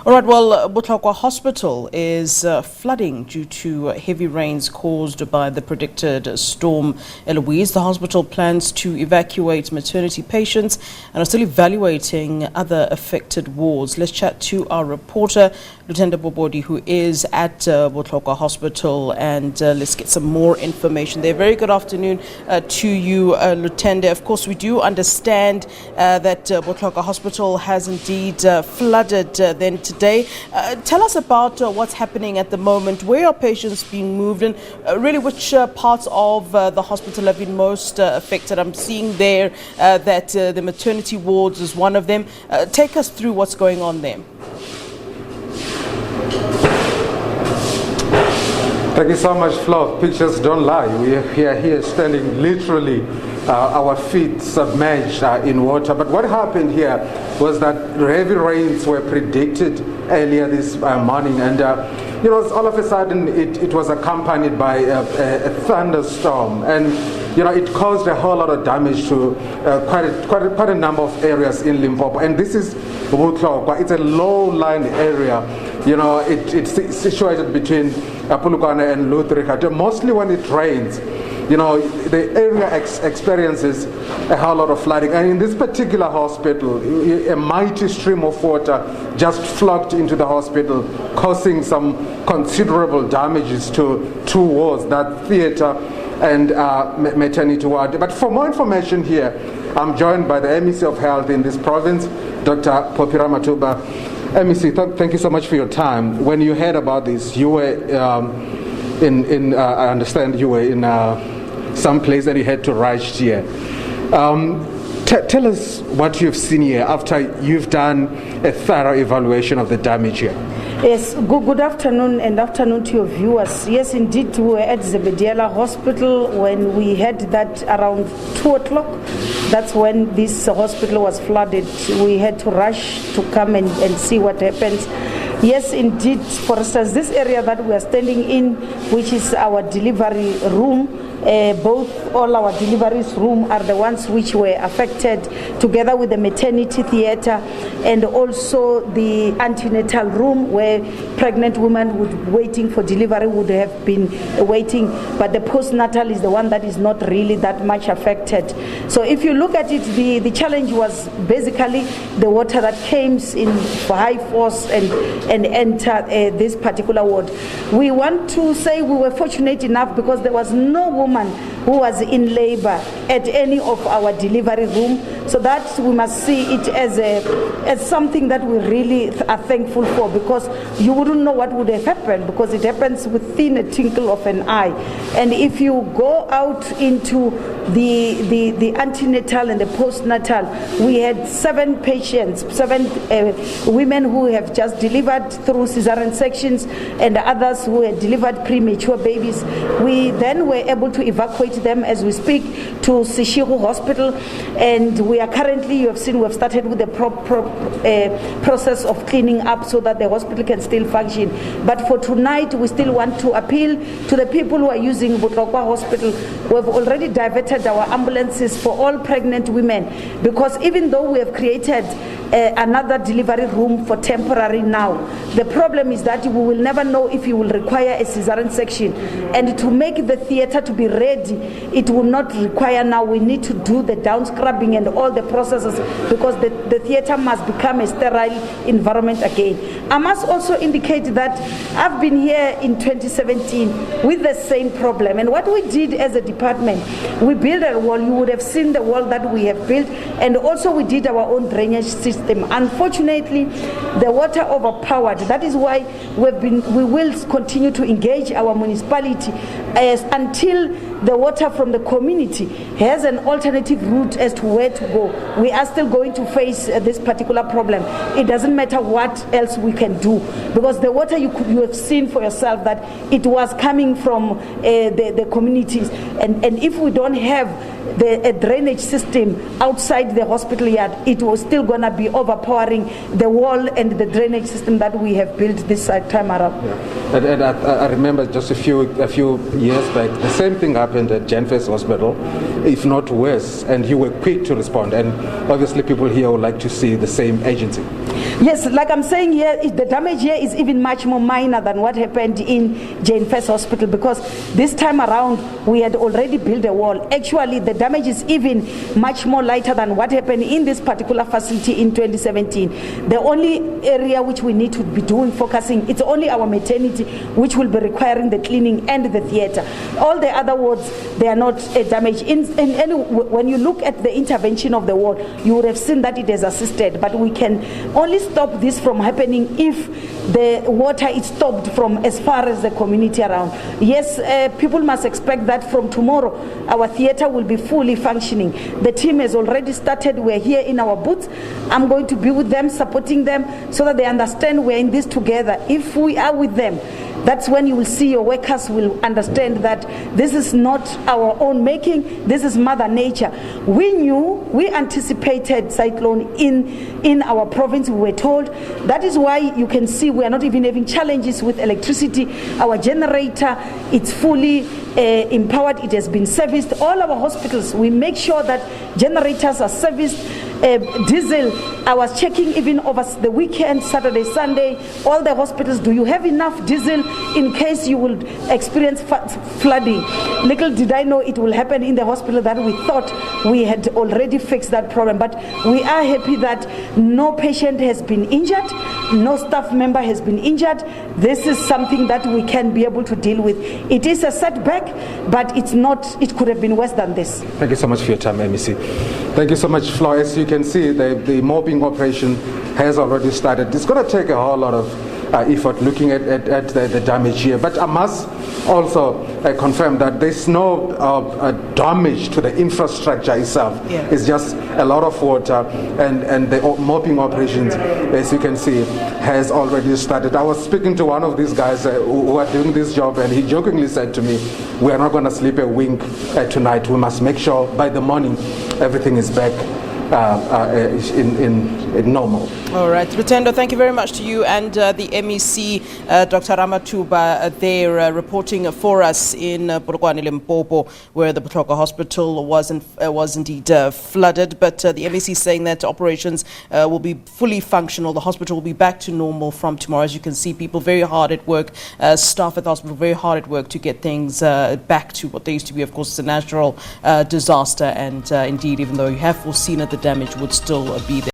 All right, well, Botlokwa Hospital is flooding due to heavy rains caused by the predicted storm Eloise. The hospital plans to evacuate maternity patients and are still evaluating other affected wards. Let's chat to our reporter, Lutendo Bobodi, who is at Botlokwa Hospital, and let's get some more information there. Very good afternoon to you, Lutendo. Of course, we do understand that Botlokwa Hospital has indeed flooded then today. Tell us about what's happening at the moment. Where are patients being moved, and really which parts of the hospital have been most affected? I'm seeing there that the maternity wards is one of them. Take us through what's going on there. Thank you so much, Flo. Pictures don't lie. We are here standing literally our feet submerged in water. But what happened here was that heavy rains were predicted earlier this morning, and all of a sudden it was accompanied by a thunderstorm, and it caused a whole lot of damage to quite a number of areas in Limpopo. And this is Botlokwa. It's a low-lying area. It's situated between Polokwane and Lutendo. Mostly when it rains, the area experiences a whole lot of flooding. And in this particular hospital, a mighty stream of water just flocked into the hospital, causing some considerable damages to two wards, that theater and maternity ward. But for more information here, I'm joined by the MEC of Health in this province, Dr. Popira Matuba. MEC, thank you so much for your time. When you heard about this, you were I understand you were in some place that you had to rush here. Tell us what you've seen here after you've done a thorough evaluation of the damage here. Yes, good afternoon, and afternoon to your viewers. Yes, indeed, we were at Zebediela Hospital when we had that around 2 o'clock. That's when this hospital was flooded. We had to rush to come and see what happens. Yes, indeed. For instance, this area that we are standing in, which is our delivery room, all our deliveries room are the ones which were affected, together with the maternity theater and also the antenatal room where pregnant women waiting for delivery would have been waiting, but the postnatal is the one that is not really that much affected. So if you look at it, the challenge was basically the water that came in for high force and enter this particular ward. We want to say we were fortunate enough because there was no woman who was in labor at any of our delivery room, so that we must see it as something that we really are thankful for, because you wouldn't know what would have happened, because it happens within a twinkle of an eye. And if you go out into the antenatal and the postnatal, we had 7 patients, 7 women who have just delivered through cesarean sections, and others who had delivered premature babies. We then were able to evacuate them as we speak to Sishiru Hospital, and we are currently, you have seen, we have started with the process of cleaning up so that the hospital can still function. But for tonight, we still want to appeal to the people who are using Botlokwa Hospital. We have already diverted our ambulances for all pregnant women, because even though we have created another delivery room for temporary now, the problem is that we will never know if you will require a cesarean section, and to make the theater to be ready, it will not require now. We need to do the down scrubbing and all the processes, because the theater must become a sterile environment again. I must also indicate that I've been here in 2017 with the same problem, and what we did as a department, we built a wall. You would have seen the wall that we have built, and also we did our own drainage system. Unfortunately, the water overpowered. That is why we will continue to engage our municipality until the water from the community has an alternative route as to where to go. We are still going to face this particular problem. It doesn't matter what else we can do, because the water you have seen for yourself that it was coming from the communities, and if we don't have a drainage system outside the hospital yard, it was still gonna be overpowering the wall and the drainage system that we have built this time around. Yeah. And I remember just a few years back, the same thing happened at Genfest Hospital, if not worse, and you were quick to respond. And obviously people here would like to see the same agency. Yes, like I'm saying here, the damage here is even much more minor than what happened in Genfest Hospital, because this time around we had already built a wall. Actually, the damage is even much more lighter than what happened in this particular facility in 2017. The only area which we need to be focusing, it's only our maternity which will be requiring the cleaning and the theatre. All the other wards, they are not damaged. When you look at the intervention of the wall, you would have seen that it has assisted, but we can only stop this from happening if the water is stopped from as far as the community around. Yes, people must expect that from tomorrow our theatre will be fully functioning. The team has already started. We're here in our booths. I'm going to be with them, supporting them, so that they understand we're in this together. If we are with them, that's when you will see your workers will understand that this is not our own making, this is Mother Nature. We anticipated cyclone in our province, we were told. That is why you can see we are not even having challenges with electricity. Our generator, it's fully empowered, it has been serviced. All our hospitals, we make sure that generators are serviced. Diesel, I was checking even over the weekend, Saturday, Sunday, all the hospitals, do you have enough diesel in case you will experience flooding? Little did I know it will happen in the hospital that we thought we had already fixed that problem. But we are happy that no patient has been injured, no staff member has been injured. This is something that we can be able to deal with. It is a setback, but it's not, it could have been worse than this. Thank you so much for your time, MEC. Thank you so much, Flo. As you can see, the mopping operation has already started. It's going to take a whole lot of effort looking at the damage here. But I must also confirm that there's no damage to the infrastructure itself. Yeah. It's just a lot of water, and the mopping operations, as you can see, has already started. I was speaking to one of these guys who are doing this job, and he jokingly said to me, we are not going to sleep a wink tonight. We must make sure by the morning everything is back in normal. All right, Lutendo, thank you very much to you and the MEC, Dr. Ramatuba, there reporting for us in Botlokwa Limpopo, where the Botlokwa Hospital was indeed flooded. But the MEC saying that operations will be fully functional. The hospital will be back to normal from tomorrow. As you can see, people very hard at work, staff at the hospital very hard at work to get things back to what they used to be. Of course, it's a natural disaster, and indeed, even though you have foreseen it, the damage would still be there.